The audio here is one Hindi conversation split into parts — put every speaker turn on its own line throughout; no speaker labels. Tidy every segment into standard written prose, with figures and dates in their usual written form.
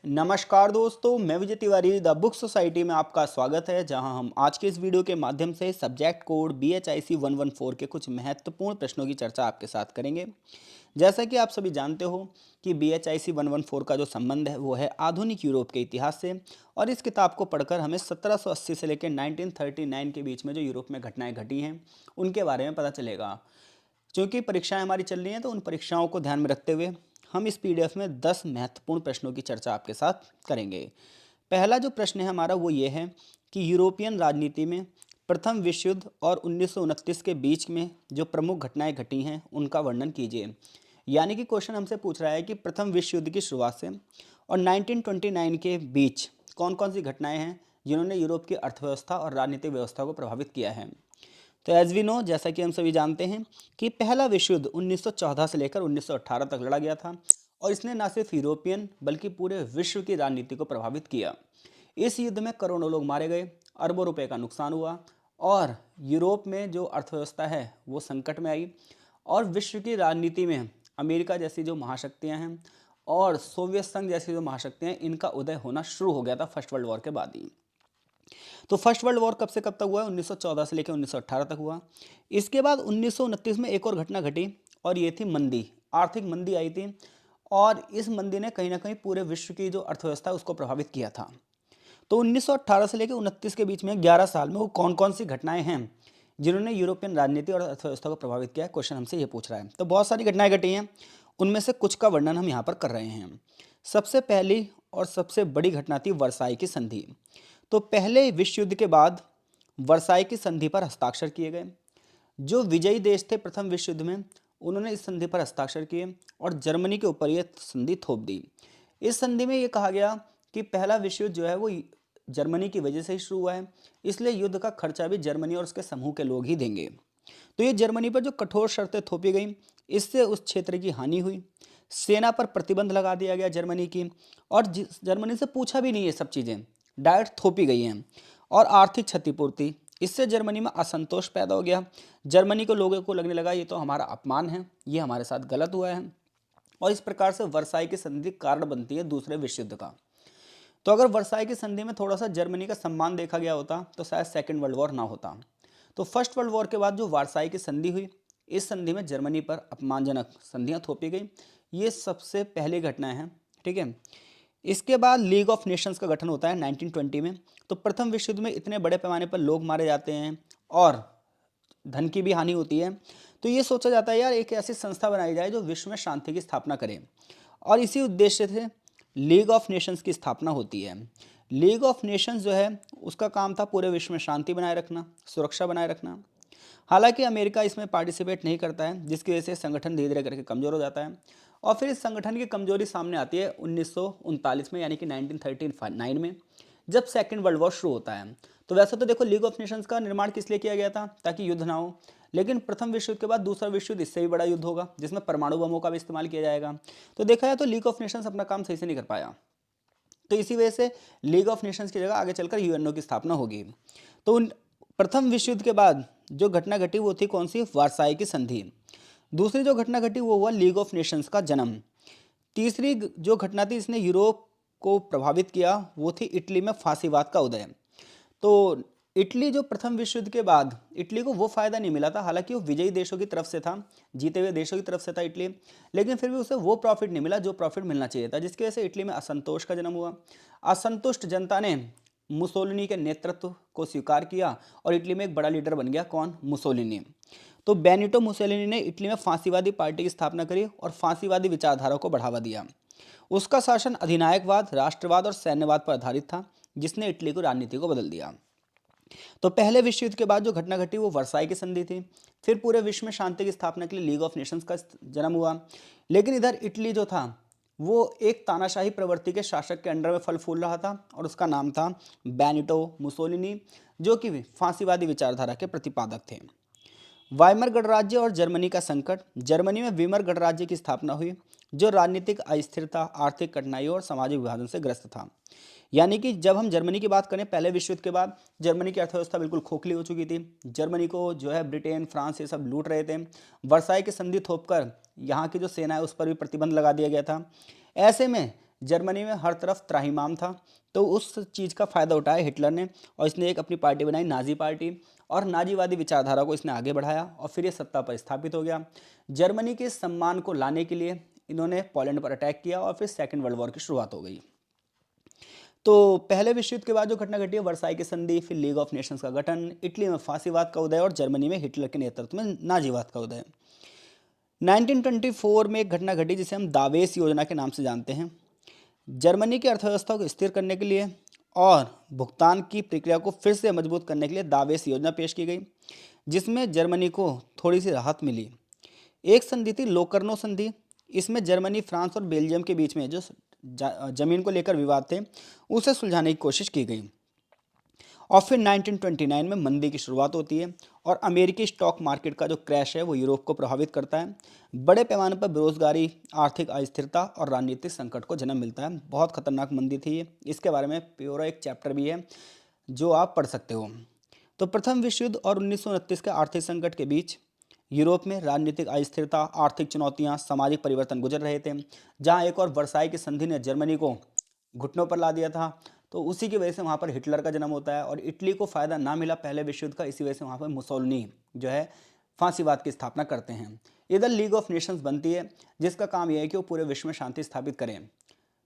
नमस्कार दोस्तों, मैं Vijay Tiwari the book society में आपका स्वागत है। जहां हम आज के इस वीडियो के माध्यम से सब्जेक्ट कोड BHIC 114 के कुछ महत्वपूर्ण प्रश्नों की चर्चा आपके साथ करेंगे। जैसा कि आप सभी जानते हो कि BHIC 114 का जो संबंध है वो है आधुनिक यूरोप के इतिहास से। और इस किताब को पढ़कर हमें 1780 से लेकर 1939 के बीच में जो यूरोप में घटनाएं घटी हैं उनके बारे में पता चलेगा। क्योंकि परीक्षाएं हमारी चल रही हैं तो उन परीक्षाओं को ध्यान में रखते हुए हम इस PDF में 10 महत्वपूर्ण प्रश्नों की चर्चा आपके साथ करेंगे। पहला जो प्रश्न है हमारा वो ये है कि यूरोपियन राजनीति में प्रथम विश्व युद्ध और 1929 के बीच में जो प्रमुख घटनाएं घटी हैं उनका वर्णन कीजिए। यानी कि क्वेश्चन हमसे पूछ रहा है कि प्रथम विश्व युद्ध की शुरुआत से और 1929 के बीच कौन कौन सी घटनाएं हैं जिन्होंने यूरोप की अर्थव्यवस्था और राजनीतिक व्यवस्था को प्रभावित किया है। तो एज वी नो, जैसा कि हम सभी जानते हैं कि पहला विश्व युद्ध 1914 से लेकर 1918 तक लड़ा गया था और इसने न सिर्फ यूरोपियन बल्कि पूरे विश्व की राजनीति को प्रभावित किया। इस युद्ध में करोड़ों लोग मारे गए, अरबों रुपए का नुकसान हुआ और यूरोप में जो अर्थव्यवस्था है वो संकट में आई। और विश्व की राजनीति में अमेरिका जैसी जो महाशक्तियां हैं और सोवियत संघ जैसी जो महाशक्तियां हैं, इनका उदय होना शुरू हो गया था फर्स्ट वर्ल्ड वॉर के बाद ही। तो फर्स्ट वर्ल्ड वॉर कब से कब तक हुआ है? 1914 से लेकर 1918 तक हुआ। इसके बाद 1929 में एक और घटना घटी और ये थी मंदी। आर्थिक मंदी आई थी और इस मंदी ने कहीं ना कहीं पूरे विश्व की जो अर्थव्यवस्था है उसको प्रभावित किया था। तो 1918 से लेकर 29 के बीच में 11 साल में वो कौन कौन सी घटनाएं हैं जिन्होंने यूरोपियन राजनीति और अर्थव्यवस्था को प्रभावित किया है, क्वेश्चन हमसे ये पूछ रहा है। तो बहुत सारी घटनाएं घटी हैं, उनमें से कुछ का वर्णन हम यहाँ पर कर रहे हैं। सबसे पहली और सबसे बड़ी घटना थी वर्साई की संधि। तो पहले विश्व युद्ध के बाद वर्साई की संधि पर हस्ताक्षर किए गए। जो विजयी देश थे प्रथम विश्व युद्ध में उन्होंने इस संधि पर हस्ताक्षर किए और जर्मनी के ऊपर यह संधि थोप दी। इस संधि में ये कहा गया कि पहला विश्व युद्ध जो है वो जर्मनी की वजह से ही शुरू हुआ है, इसलिए युद्ध का खर्चा भी जर्मनी और उसके समूह के लोग ही देंगे। तो ये जर्मनी पर जो कठोर शर्तें थोपी गई, इससे उस क्षेत्र की हानि हुई। सेना पर प्रतिबंध लगा दिया गया जर्मनी की, और जर्मनी से पूछा भी नहीं, ये सब चीज़ें डायरेक्ट थोपी गई हैं। और आर्थिक क्षतिपूर्ति, इससे जर्मनी में असंतोष पैदा हो गया। जर्मनी के लोगों को लगने लगा ये तो हमारा अपमान है, ये हमारे साथ गलत हुआ है। और इस प्रकार से वर्साई की संधि कारण बनती है दूसरे विश्व युद्ध का। तो अगर वर्साई की संधि में थोड़ा सा जर्मनी का सम्मान देखा गया होता तो शायद सेकेंड वर्ल्ड वॉर ना होता। तो फर्स्ट वर्ल्ड वॉर के बाद जो वर्साई की संधि हुई, इस संधि में जर्मनी पर अपमानजनक संधियां थोपी गई। ये सबसे पहली घटना है, ठीक है। इसके बाद लीग ऑफ नेशंस का गठन होता है 1920 में। तो प्रथम विश्व युद्ध में इतने बड़े पैमाने पर लोग मारे जाते हैं और धन की भी हानि होती है, तो ये सोचा जाता है यार एक ऐसी संस्था बनाई जाए जो विश्व में शांति की स्थापना करे। और इसी उद्देश्य से लीग ऑफ नेशंस की स्थापना होती है। लीग ऑफ नेशंस जो है उसका काम था पूरे विश्व में शांति बनाए रखना, सुरक्षा बनाए रखना। हालांकि अमेरिका इसमें पार्टिसिपेट नहीं करता है, जिसकी वजह से संगठन धीरे धीरे करके कमज़ोर हो जाता है। और फिर इस संगठन की कमजोरी सामने आती है 1939 में, यानी कि 1939 में, जब सेकेंड वर्ल्ड वॉर शुरू होता है। तो वैसे तो देखो, लीग ऑफ नेशंस का निर्माण किस लिए किया गया था? ताकि युद्ध ना हो। लेकिन प्रथम विश्व युद्ध के बाद दूसरा विश्व युद्ध इससे भी बड़ा युद्ध होगा जिसमें परमाणु बमों का भी इस्तेमाल किया जाएगा। तो देखा जाए तो लीग ऑफ नेशंस अपना काम सही से नहीं कर पाया। तो इसी वजह से लीग ऑफ नेशंस की जगह आगे चलकर यूएनओ की स्थापना होगी। तो प्रथम विश्व युद्ध के बाद जो घटना घटी वो थी कौन सी? वार्साई की संधि। दूसरी जो घटना घटी वो हुआ लीग ऑफ नेशंस का जन्म। तीसरी जो घटना थी इसने यूरोप को प्रभावित किया वो थी इटली में फांसीवाद का उदय। तो इटली जो प्रथम विश्व युद्ध के बाद इटली को वो फायदा नहीं मिला था, हालांकि वो विजयी देशों की तरफ से था, जीते हुए देशों की तरफ से था इटली, लेकिन फिर भी उसे वो प्रॉफिट नहीं मिला जो प्रॉफिट मिलना चाहिए था, जिसकी वजह से इटली में असंतोष का जन्म हुआ। असंतुष्ट जनता ने मुसोलिनी के नेतृत्व को स्वीकार किया और इटली में एक बड़ा लीडर बन गया। कौन? मुसोलिनी। तो बेनिटो मुसोलिनी ने इटली में फांसीवादी पार्टी की स्थापना करी और फांसीवादी विचारधारा को बढ़ावा दिया। उसका शासन अधिनायकवाद, राष्ट्रवाद और सैन्यवाद पर आधारित था, जिसने इटली को राजनीति को बदल दिया। तो पहले विश्व युद्ध के बाद जो घटना घटी वो वर्साई की संधि थी। फिर पूरे विश्व में शांति की स्थापना के लिए लीग ऑफ नेशंस का जन्म हुआ। लेकिन इधर इटली जो था वो एक तानाशाही प्रवृत्ति के शासक के अंडर में फल फूल रहा था और उसका नाम था बेनिटो मुसोलिनी, जो कि फांसीवादी विचारधारा के प्रतिपादक थे। वाइमर गणराज्य और जर्मनी का संकट। जर्मनी में वीमर गणराज्य की स्थापना हुई जो राजनीतिक अस्थिरता, आर्थिक कठिनाइयों और सामाजिक विभाजन से ग्रस्त था। यानी कि जब हम जर्मनी की बात करें, पहले विश्व युद्ध के बाद जर्मनी की अर्थव्यवस्था बिल्कुल खोखली हो चुकी थी। जर्मनी को जो है ब्रिटेन, फ्रांस ये सब लूट रहे थे। वर्साई की संधि थोपकर यहाँ की जो सेना है उस पर भी प्रतिबंध लगा दिया गया था। ऐसे में जर्मनी में हर तरफ त्राहिमाम था, तो उस चीज़ का फ़ायदा उठाया हिटलर ने और इसने एक अपनी पार्टी बनाई, नाजी पार्टी, और नाजीवादी विचारधारा को इसने आगे बढ़ाया और फिर ये सत्ता पर स्थापित हो गया। जर्मनी के सम्मान को लाने के लिए इन्होंने पोलैंड पर अटैक किया और फिर सेकेंड वर्ल्ड वॉर की शुरुआत हो गई। तो पहले विश्व युद्ध के बाद जो घटना घटी है, वर्साई की संधि, फिर लीग ऑफ नेशंस का गठन, इटली में फांसीवाद का उदय और जर्मनी में हिटलर के नेतृत्व में नाजीवाद का उदय। 1924 में एक घटना घटी जिसे हम दावेस योजना के नाम से जानते हैं। जर्मनी की अर्थव्यवस्था को स्थिर करने के लिए और भुगतान की प्रक्रिया को फिर से मजबूत करने के लिए दावेस योजना पेश की गई, जिसमें जर्मनी को थोड़ी सी राहत मिली। एक संधि थी लोकर्नो संधि। इसमें जर्मनी, फ्रांस और बेल्जियम के बीच में जो जमीन को लेकर विवाद थे उसे सुलझाने की कोशिश की गई। और फिर 1929 में मंदी की शुरुआत होती है और अमेरिकी स्टॉक मार्केट का जो क्रैश है वो यूरोप को प्रभावित करता है। बड़े पैमाने पर बेरोजगारी, आर्थिक अस्थिरता और राजनीतिक संकट को जन्म मिलता है। बहुत खतरनाक मंदी थी ये, इसके बारे में पूरा एक चैप्टर भी है जो आप पढ़ सकते हो। तो प्रथम विश्व युद्ध और 1929 के आर्थिक संकट के बीच यूरोप में राजनीतिक अस्थिरता, आर्थिक चुनौतियां, सामाजिक परिवर्तन गुजर रहे थे। जहां एक और वर्साई की संधि ने जर्मनी को घुटनों पर ला दिया था, तो उसी की वजह से वहाँ पर हिटलर का जन्म होता है और इटली को फ़ायदा ना मिला पहले विश्व युद्ध का, इसी वजह से वहाँ पर मुसोलिनी जो है फांसीवाद की स्थापना करते हैं। इधर लीग ऑफ नेशंस बनती है जिसका काम यह है कि वो पूरे विश्व में शांति स्थापित करें।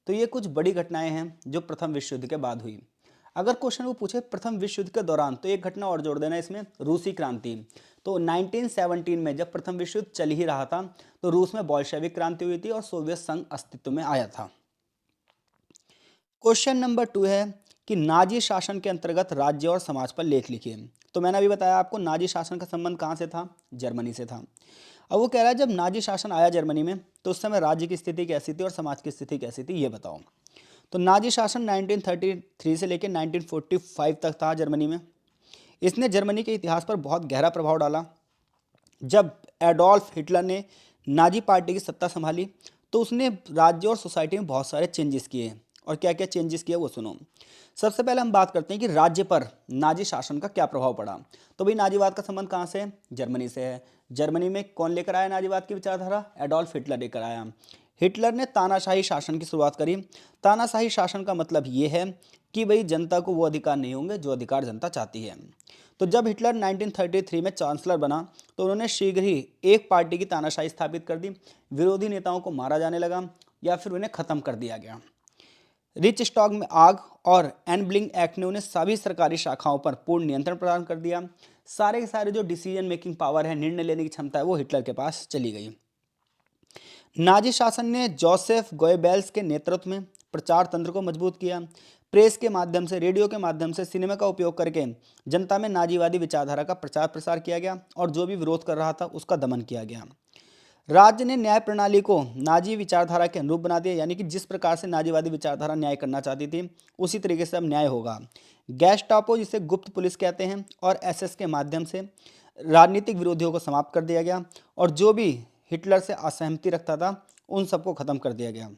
तो ये कुछ बड़ी घटनाएं हैं जो प्रथम विश्व युद्ध के बाद हुई। अगर क्वेश्चन वो पूछे प्रथम विश्व युद्ध के दौरान, तो एक घटना और जोड़ देना इसमें, रूसी क्रांति। तो 1917 में जब प्रथम विश्व युद्ध चल ही रहा था तो रूस में बोल्शेविक क्रांति हुई थी और सोवियत संघ अस्तित्व में आया था। क्वेश्चन नंबर 2 है कि नाजी शासन के अंतर्गत राज्य और समाज पर लेख लिखिए। तो मैंने अभी बताया आपको नाजी शासन का संबंध कहाँ से था, जर्मनी से था। अब वो कह रहा है जब नाजी शासन आया जर्मनी में तो उस समय राज्य की स्थिति कैसी थी और समाज की स्थिति कैसी थी, ये बताओ। तो नाजी शासन 1933 से लेकर 1945 तक था जर्मनी में। इसने जर्मनी के इतिहास पर बहुत गहरा प्रभाव डाला। जब एडोल्फ हिटलर ने नाजी पार्टी की सत्ता संभाली तो उसने राज्य और सोसाइटी में बहुत सारे चेंजेस किए। और क्या क्या चेंजेस किए वो सुनो। सबसे पहले हम बात करते हैं कि राज्य पर नाजी शासन का क्या प्रभाव पड़ा। तो भाई नाजीवाद का संबंध कहाँ से है, जर्मनी से है। जर्मनी में कौन लेकर आया नाजीवाद की विचारधारा, एडोल्फ हिटलर लेकर आया। हिटलर ने तानाशाही शासन की शुरुआत करी। तानाशाही शासन का मतलब ये है कि भाई जनता को वो अधिकार नहीं होंगे जो अधिकार जनता चाहती है। तो जब हिटलर 1933 में चांसलर बना तो उन्होंने शीघ्र ही एक पार्टी की तानाशाही स्थापित कर दी। विरोधी नेताओं को मारा जाने लगा या फिर उन्हें खत्म कर दिया गया। रिच स्टॉक में आग और एनब्लिंग एक्ट ने उन्हें सभी सरकारी शाखाओं पर पूर्ण नियंत्रण प्रदान कर दिया। सारे के सारे जो डिसीजन मेकिंग पावर है, निर्णय लेने की क्षमता है, वो हिटलर के पास चली गई। नाजी शासन ने जोसेफ गोएबेल्स के नेतृत्व में प्रचार तंत्र को मजबूत किया। प्रेस के माध्यम से, रेडियो के माध्यम से, सिनेमा का उपयोग करके जनता में नाजीवादी विचारधारा का प्रचार प्रसार किया गया और जो भी विरोध कर रहा था उसका दमन किया गया। राज्य ने न्याय प्रणाली को नाजी विचारधारा के अनुरूप बना दिया, यानी कि जिस प्रकार से नाजीवादी विचारधारा न्याय करना चाहती थी उसी तरीके से अब न्याय होगा। गैस्टापो, जिसे गुप्त पुलिस कहते हैं, और एसएस के माध्यम से राजनीतिक विरोधियों को समाप्त कर दिया गया और जो भी हिटलर से असहमति रखता था उन सबको खत्म कर दिया गया।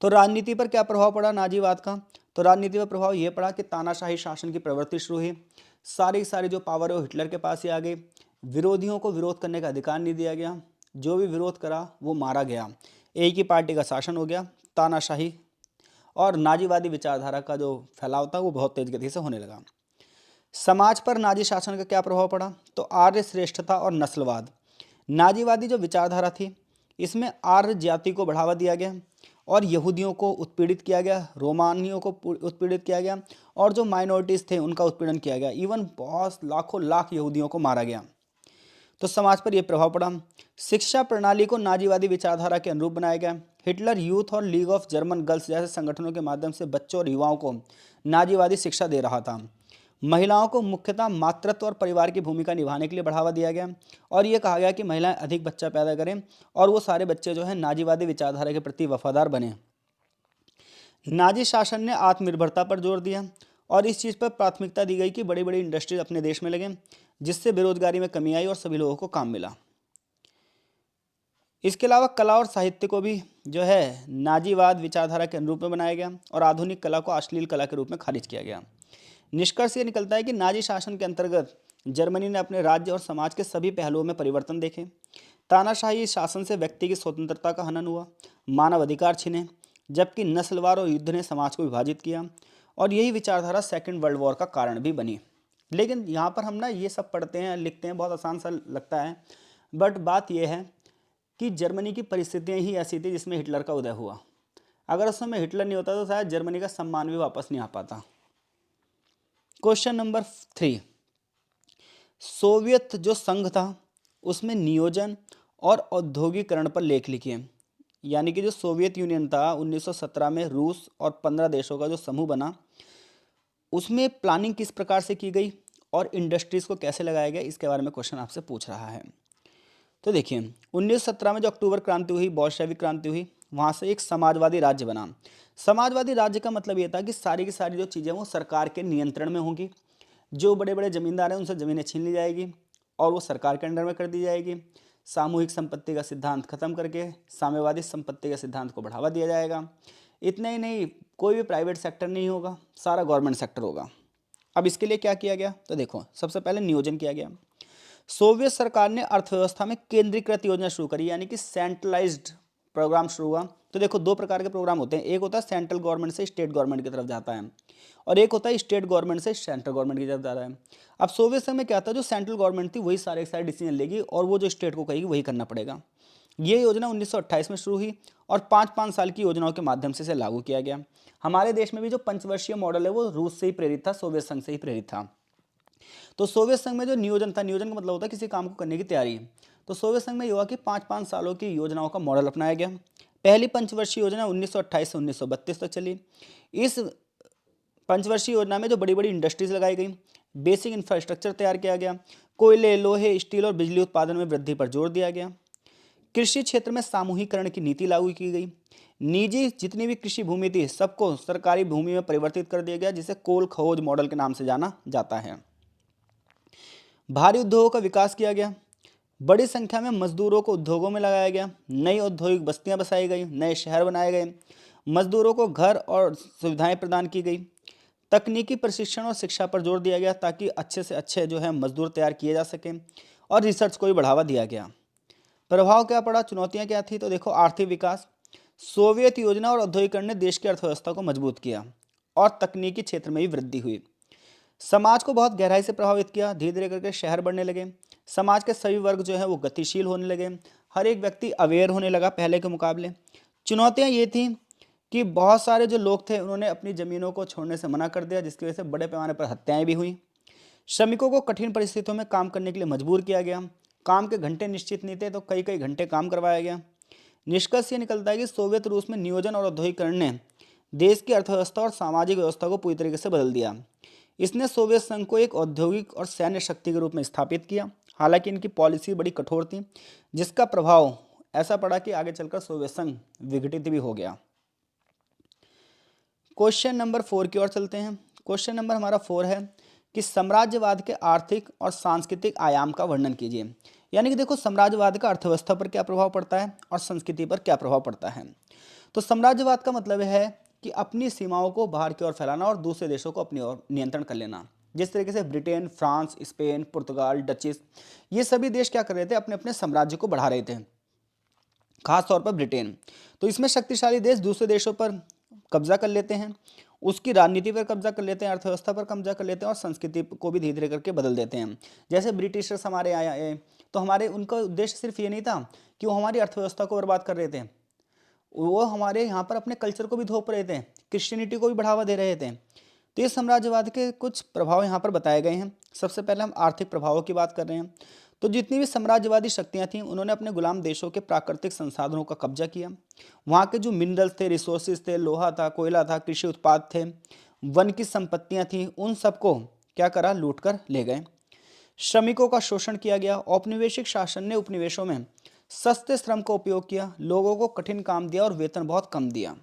तो राजनीति पर क्या प्रभाव पड़ा नाजीवाद का, तो राजनीति पर प्रभाव यह पड़ा कि तानाशाही शासन की प्रवृत्ति शुरू हुई। सारी जो पावर है वो हिटलर के पास ही आ गई। विरोधियों को विरोध करने का अधिकार नहीं दिया गया, जो भी विरोध करा वो मारा गया। एक ही पार्टी का शासन हो गया, तानाशाही, और नाजीवादी विचारधारा का जो फैलाव था वो बहुत तेज गति से होने लगा। समाज पर नाजी शासन का क्या प्रभाव पड़ा, तो आर्य श्रेष्ठता और नस्लवाद। नाजीवादी जो विचारधारा थी इसमें आर्य जाति को बढ़ावा दिया गया और यहूदियों को उत्पीड़ित किया गया, रोमानियों को उत्पीड़ित किया गया और जो माइनॉरिटीज़ थे उनका उत्पीड़न किया गया। इवन बहुत लाखों लाख यहूदियों को मारा गया। तो समाज पर यह प्रभाव पड़ा। शिक्षा प्रणाली को नाजीवादी विचारधारा के अनुरूप बनाया गया। हिटलर यूथ और लीग ऑफ जर्मन गर्ल्स जैसे संगठनों के माध्यम से बच्चों और युवाओं को नाजीवादी शिक्षा दे रहा था। महिलाओं को मुख्यतः मातृत्व और परिवार की भूमिका निभाने के लिए बढ़ावा दिया गया और ये कहा गया कि महिलाएं अधिक बच्चा पैदा करें और वो सारे बच्चे जो हैं नाजीवादी विचारधारा के प्रति वफादार बने। नाजी शासन ने आत्मनिर्भरता पर जोर दिया और इस चीज़ पर प्राथमिकता दी गई कि बड़ी बड़ी इंडस्ट्रीज अपने देश में लगें, जिससे बेरोजगारी में कमी आई और सभी लोगों को काम मिला। इसके अलावा कला और साहित्य को भी जो है नाजीवाद विचारधारा के अनुरूप में बनाया गया और आधुनिक कला को अश्लील कला के रूप में खारिज किया गया। निष्कर्ष ये निकलता है कि नाजी शासन के अंतर्गत जर्मनी ने अपने राज्य और समाज के सभी पहलुओं में परिवर्तन देखे। तानाशाही शासन से व्यक्ति की स्वतंत्रता का हनन हुआ, मानव अधिकार छिने, जबकि नस्लवार और युद्ध ने समाज को विभाजित किया, और यही विचारधारा सेकेंड वर्ल्ड वॉर का कारण भी बनी। लेकिन यहाँ पर हम ना ये सब पढ़ते हैं, लिखते हैं, बहुत आसान सा लगता है, बट बात यह है कि जर्मनी की परिस्थितियाँ ही ऐसी थी जिसमें हिटलर का उदय हुआ। अगर उस समय हिटलर नहीं होता तो शायद जर्मनी का सम्मान भी वापस नहीं आ पाता। क्वेश्चन नंबर 3, सोवियत जो संघ था उसमें नियोजन और औद्योगिकरण पर लेख लिखिए। यानी कि जो सोवियत यूनियन था 1917 में रूस और 15 देशों का जो समूह बना, उसमें प्लानिंग किस प्रकार से की गई और इंडस्ट्रीज को कैसे लगाया गया, इसके बारे में क्वेश्चन आपसे पूछ रहा है। तो देखिए 1917 में जो अक्टूबर क्रांति हुई, बॉल्शेविक क्रांति हुई, वहाँ से एक समाजवादी राज्य बना। समाजवादी राज्य का मतलब ये था कि सारी की सारी जो चीज़ें वो सरकार के नियंत्रण में होंगी। जो बड़े बड़े जमींदार हैं उनसे ज़मीनें छीन ली जाएगी और वो सरकार के अंडर में कर दी जाएगी। सामूहिक संपत्ति का सिद्धांत खत्म करके साम्यवादी संपत्ति के सिद्धांत को बढ़ावा दिया जाएगा। इतना ही नहीं, कोई भी प्राइवेट सेक्टर नहीं होगा, सारा गवर्नमेंट सेक्टर होगा। अब इसके लिए क्या किया गया, तो देखो सबसे पहले नियोजन किया गया। सोवियत सरकार ने अर्थव्यवस्था में केंद्रीकृत योजना शुरू करी, यानी कि सेंट्रलाइज्ड प्रोग्राम शुरू हुआ। तो देखो दो प्रकार के प्रोग्राम होते हैं, एक होता है सेंट्रल गवर्नमेंट से स्टेट गवर्नमेंट की तरफ जाता है, और एक होता है स्टेट गवर्नमेंट से सेंट्रल गवर्नमेंट की तरफ जाता है। अब सोवियत संघ में क्या था, जो सेंट्रल गवर्नमेंट थी वही सारे सारे डिसीजन लेगी और वो जो स्टेट को कहेगी वही करना पड़ेगा। ये योजना 1928 में शुरू हुई और 5-5 साल की योजनाओं के माध्यम से इसे लागू किया गया। हमारे देश में भी जो पंचवर्षीय मॉडल है वो रूस से ही प्रेरित था, सोवियत संघ से ही प्रेरित था। तो सोवियत संघ में जो नियोजन था, नियोजन का मतलब होता है किसी काम को करने की तैयारी। तो सोवियत संघ में ये हुआ कि 5-5 सालों की योजनाओं का मॉडल अपनाया गया। पहली पंचवर्षीय योजना 1928 से 1932 तक चली। इस पंचवर्षीय योजना में जो बड़ी बड़ी इंडस्ट्रीज लगाई गई, बेसिक इंफ्रास्ट्रक्चर तैयार किया गया, कोयले, लोहे, स्टील और बिजली उत्पादन में वृद्धि पर जोर दिया गया। कृषि क्षेत्र में सामूहिकरण की नीति लागू की गई। निजी जितनी भी कृषि भूमि थी सबको सरकारी भूमि में परिवर्तित कर दिया गया, जिसे कोल खोज मॉडल के नाम से जाना जाता है। भारी उद्योगों का विकास किया गया। बड़ी संख्या में मजदूरों को उद्योगों में लगाया गया। नई औद्योगिक बस्तियां बसाई गई, नए शहर बनाए गए, मजदूरों को घर और सुविधाएं प्रदान की गई। तकनीकी प्रशिक्षण और शिक्षा पर जोर दिया गया ताकि अच्छे से अच्छे जो है मजदूर तैयार किए जा सकें, और रिसर्च को भी बढ़ावा दिया गया। प्रभाव क्या पड़ा, चुनौतियां क्या थी, तो देखो आर्थिक विकास। सोवियत योजना और औद्योगिकरण ने देश की अर्थव्यवस्था को मजबूत किया और तकनीकी क्षेत्र में भी वृद्धि हुई। समाज को बहुत गहराई से प्रभावित किया, धीरे धीरे करके शहर बढ़ने लगे, समाज के सभी वर्ग जो है वो गतिशील होने लगे, हर एक व्यक्ति अवेयर होने लगा पहले के मुकाबले। चुनौतियां ये थी कि बहुत सारे जो लोग थे उन्होंने अपनी ज़मीनों को छोड़ने से मना कर दिया, जिसकी वजह से बड़े पैमाने पर हत्याएं भी हुई। श्रमिकों को कठिन परिस्थितियों में काम करने के लिए मजबूर किया गया। काम के घंटे निश्चित नहीं थे तो कई कई घंटे काम करवाया गया। निष्कर्ष ये निकलता है कि सोवियत रूस में नियोजन और औद्योगिकरण ने देश की अर्थव्यवस्था और सामाजिक व्यवस्था को पूरी तरीके से बदल दिया। इसने सोवियत संघ को एक औद्योगिक और सैन्य शक्ति के रूप में स्थापित किया। हालांकि इनकी पॉलिसी बड़ी कठोर थी, जिसका प्रभाव ऐसा पड़ा कि आगे चलकर सोवियत संघ विघटित भी हो गया। क्वेश्चन नंबर 4 की ओर चलते हैं। क्वेश्चन नंबर हमारा 4 है कि साम्राज्यवाद के आर्थिक और सांस्कृतिक आयाम का वर्णन कीजिए। यानी कि देखो साम्राज्यवाद का अर्थव्यवस्था पर क्या प्रभाव पड़ता है और संस्कृति पर क्या प्रभाव पड़ता है। तो साम्राज्यवाद का मतलब है कि अपनी सीमाओं को बाहर की ओर फैलाना और दूसरे देशों को अपनी ओर नियंत्रण कर लेना। जिस तरीके से ब्रिटेन, फ्रांस, स्पेन, पुर्तगाल, डचिस, ये सभी देश क्या कर रहे थे, अपने अपने साम्राज्य को बढ़ा रहे थे, खास तौर पर ब्रिटेन। तो इसमें शक्तिशाली देश दूसरे देशों पर कब्जा कर लेते हैं, उसकी राजनीति पर कब्जा कर लेते हैं, अर्थव्यवस्था पर कब्जा कर लेते हैं और संस्कृति को भी धीरे धीरे करके बदल देते हैं। जैसे ब्रिटिशर्स हमारे यहाँ आए तो हमारे उनका उद्देश्य सिर्फ ये नहीं था कि वो हमारी अर्थव्यवस्था को बर्बाद कर रहे थे, वो हमारे यहाँ पर अपने कल्चर को भी थोप रहे थे, क्रिश्चियनिटी को भी बढ़ावा दे रहे थे। तो ये साम्राज्यवाद के कुछ प्रभाव यहाँ पर बताए गए हैं। सबसे पहले हम आर्थिक प्रभावों की बात कर रहे हैं। तो जितनी भी साम्राज्यवादी शक्तियाँ थीं उन्होंने अपने गुलाम देशों के प्राकृतिक संसाधनों का कब्जा किया। वहाँ के जो मिनरल्स थे, रिसोर्सेज थे, लोहा था, कोयला था, कृषि उत्पाद थे, वन की संपत्तियाँ थीं, उन सबको क्या करा, लूट कर ले गए। श्रमिकों का शोषण किया गया। औपनिवेशिक शासन ने उपनिवेशों में सस्ते श्रम का उपयोग किया, लोगों को कठिन काम दिया और वेतन बहुत कम दिया।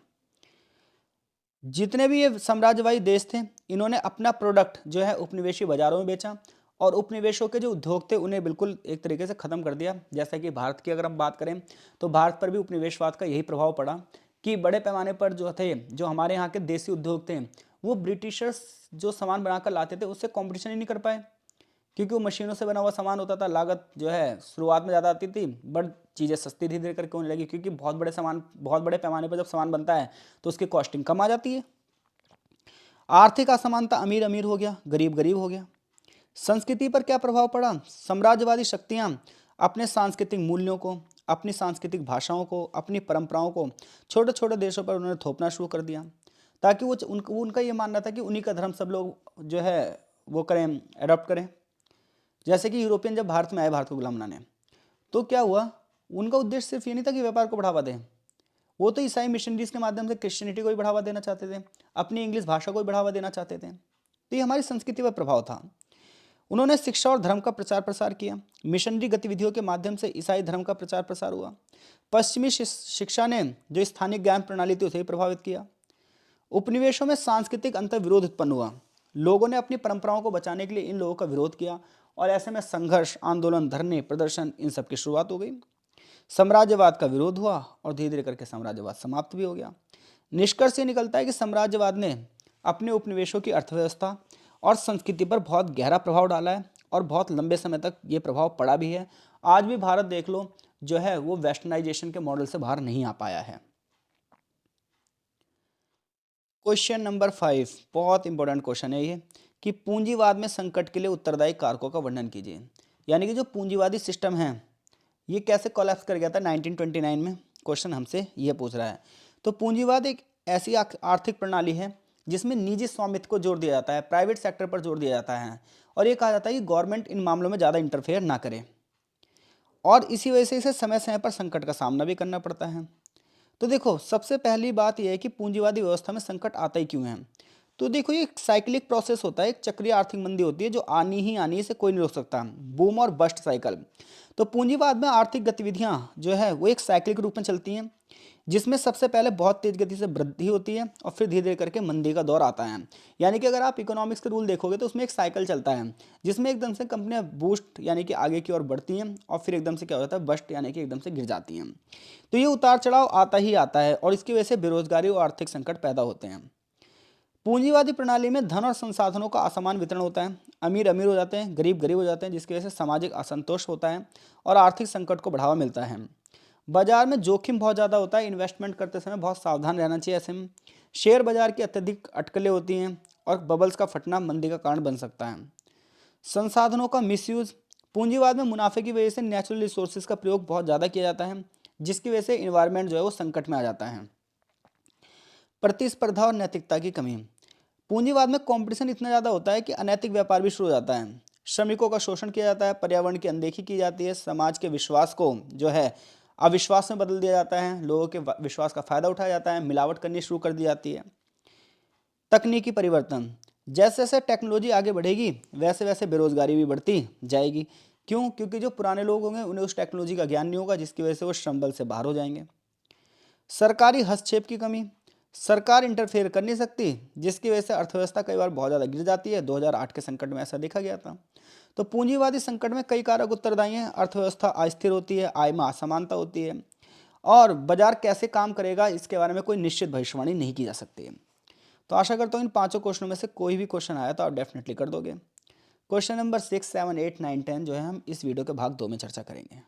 जितने भी ये साम्राज्यवादी देश थे इन्होंने अपना प्रोडक्ट जो है उपनिवेशी बाजारों में बेचा और उपनिवेशों के जो उद्योग थे उन्हें बिल्कुल एक तरीके से ख़त्म कर दिया। जैसा कि भारत की अगर हम बात करें तो भारत पर भी उपनिवेशवाद का यही प्रभाव पड़ा कि बड़े पैमाने पर जो थे, जो हमारे यहाँ के देसी उद्योग थे, वो ब्रिटिशर्स जो सामान बनाकर लाते थे उससे कॉम्पिटिशन ही नहीं कर पाए, क्योंकि वो मशीनों से बना हुआ सामान होता था, लागत जो है शुरुआत में ज़्यादा आती थी, बट चीज़ें सस्ती धीरे धीरे करके होने लगी, क्योंकि बहुत बड़े पैमाने पर जब सामान बनता है तो उसकी कॉस्टिंग कम आ जाती है। आर्थिक असमानता, अमीर अमीर हो गया, गरीब गरीब हो गया। संस्कृति पर क्या प्रभाव पड़ा? साम्राज्यवादी शक्तियां अपने सांस्कृतिक मूल्यों को, अपनी सांस्कृतिक भाषाओं को, अपनी परंपराओं को छोटे छोटे देशों पर उन्होंने थोपना शुरू कर दिया, ताकि उनका ये मानना था कि उन्हीं का धर्म सब लोग जो है वो करें, अडॉप्ट करें। जैसे कि यूरोपियन जब भारत में आए भारत को गुलाम बनाने, तो क्या हुआ, उनका उद्देश्य सिर्फ ये नहीं था कि व्यापार को बढ़ावा दें, वो तो ईसाई मिशनरीज के माध्यम से क्रिश्चियनिटी को भी बढ़ावा देना चाहते थे, अपनी इंग्लिश भाषा को भी बढ़ावा देना चाहते थे। तो ये हमारी संस्कृति पर प्रभाव था। उन्होंने शिक्षा और धर्म का प्रचार प्रसार किया। मिशनरी गतिविधियों के माध्यम से ईसाई धर्म का प्रचार प्रसार हुआ। पश्चिमी शिक्षा ने जो स्थानीय ज्ञान प्रणाली थी उसे भी प्रभावित किया। उपनिवेशों में सांस्कृतिक अंतर विरोध उत्पन्न हुआ। लोगों ने अपनी परंपराओं को बचाने के लिए इन लोगों का विरोध किया, और ऐसे में संघर्ष, आंदोलन, धरने, प्रदर्शन, इन सब की शुरुआत हो गई। साम्राज्यवाद का विरोध हुआ और धीरे धीरे करके साम्राज्यवाद समाप्त भी हो गया। निष्कर्ष ये निकलता है कि साम्राज्यवाद ने अपने उपनिवेशों की अर्थव्यवस्था और संस्कृति पर बहुत गहरा प्रभाव डाला है, और बहुत लंबे समय तक ये प्रभाव पड़ा भी है। आज भी भारत देख लो जो है वो वेस्टर्नाइजेशन के मॉडल से बाहर नहीं आ पाया है। क्वेश्चन नंबर 5 बहुत इंपॉर्टेंट क्वेश्चन है ये, कि पूंजीवाद में संकट के लिए उत्तरदायी कारकों का वर्णन कीजिए। यानी कि जो पूंजीवादी सिस्टम है ये कैसे कोलैप्स कर गया था 1929 में, क्वेश्चन हमसे ये पूछ रहा है। तो पूंजीवाद एक ऐसी आर्थिक प्रणाली है जिसमें निजी स्वामित्व को जोर दिया जाता है, प्राइवेट सेक्टर पर जोर दिया जाता है, और ये कहा जाता है कि गवर्नमेंट इन मामलों में ज़्यादा इंटरफेयर ना करे, और इसी वजह से इसे समय समय पर संकट का सामना भी करना पड़ता है। तो देखो, सबसे पहली बात यह है कि पूंजीवादी व्यवस्था में संकट आता ही क्यों है। तो देखो, ये एक साइक्लिक प्रोसेस होता है, एक चक्रीय आर्थिक मंदी होती है जो आनी ही आनी, से कोई नहीं रोक सकता, बूम और बस्ट साइकिल। तो पूंजीवाद में आर्थिक गतिविधियां जो है वो एक साइक्लिक रूप में चलती हैं, जिसमें सबसे पहले बहुत तेज गति से वृद्धि होती है और फिर धीरे धीरे करके मंदी का दौर आता है। यानी कि अगर आप इकोनॉमिक्स के रूल देखोगे तो उसमें एक साइकिल चलता है, जिसमें एकदम से कंपनियां बूस्ट यानी कि आगे की ओर बढ़ती हैं, और फिर एकदम से क्या हो जाता है, बस्ट यानी कि एकदम से गिर जाती हैं। तो ये उतार चढ़ाव आता ही आता है, और इसकी वजह से बेरोजगारी और आर्थिक संकट पैदा होते हैं। पूंजीवादी प्रणाली में धन और संसाधनों का असमान वितरण होता है, अमीर अमीर हो जाते हैं, गरीब गरीब हो जाते हैं, जिसकी वजह से सामाजिक असंतोष होता है और आर्थिक संकट को बढ़ावा मिलता है। बाजार में जोखिम बहुत ज़्यादा होता है, इन्वेस्टमेंट करते समय बहुत सावधान रहना चाहिए। ऐसे में शेयर बाजार की अत्यधिक अटकलें होती हैं, और बबल्स का फटना मंदी का कारण बन सकता है। संसाधनों का मिसयूज, पूंजीवाद में मुनाफे की वजह से नेचुरल रिसोर्सेज का प्रयोग बहुत ज़्यादा किया जाता है, जिसकी वजह से इन्वायरमेंट जो है वो संकट में आ जाता है। प्रतिस्पर्धा और नैतिकता की कमी, पूंजीवाद में कंपटीशन इतना ज़्यादा होता है कि अनैतिक व्यापार भी शुरू हो जाता है। श्रमिकों का शोषण किया जाता है, पर्यावरण की अनदेखी की जाती है, समाज के विश्वास को जो है अविश्वास में बदल दिया जाता है, लोगों के विश्वास का फायदा उठाया जाता है, मिलावट करनी शुरू कर दी जाती है। तकनीकी परिवर्तन, जैसे जैसे टेक्नोलॉजी आगे बढ़ेगी वैसे वैसे बेरोजगारी भी बढ़ती जाएगी। क्यों? क्योंकि जो पुराने लोग होंगे उन्हें उस टेक्नोलॉजी का ज्ञान नहीं होगा, जिसकी वजह से वो श्रम बल से बाहर हो जाएंगे। सरकारी हस्तक्षेप की कमी, सरकार इंटरफेयर कर नहीं सकती, जिसकी वजह से अर्थव्यवस्था कई बार बहुत ज़्यादा गिर जाती है। 2008 के संकट में ऐसा देखा गया था। तो पूंजीवादी संकट में कई कारक उत्तरदायी हैं। अर्थव्यवस्था अस्थिर होती है, आय में असमानता होती है, और बाजार कैसे काम करेगा इसके बारे में कोई निश्चित भविष्यवाणी नहीं की जा सकती है। तो आशा करता हूँ इन पांचों क्वेश्चनों में से कोई भी क्वेश्चन आया तो आप डेफिनेटली कर दोगे। क्वेश्चन नंबर 6, 7, 8, 9, 10 जो है हम इस वीडियो के भाग 2 में चर्चा करेंगे।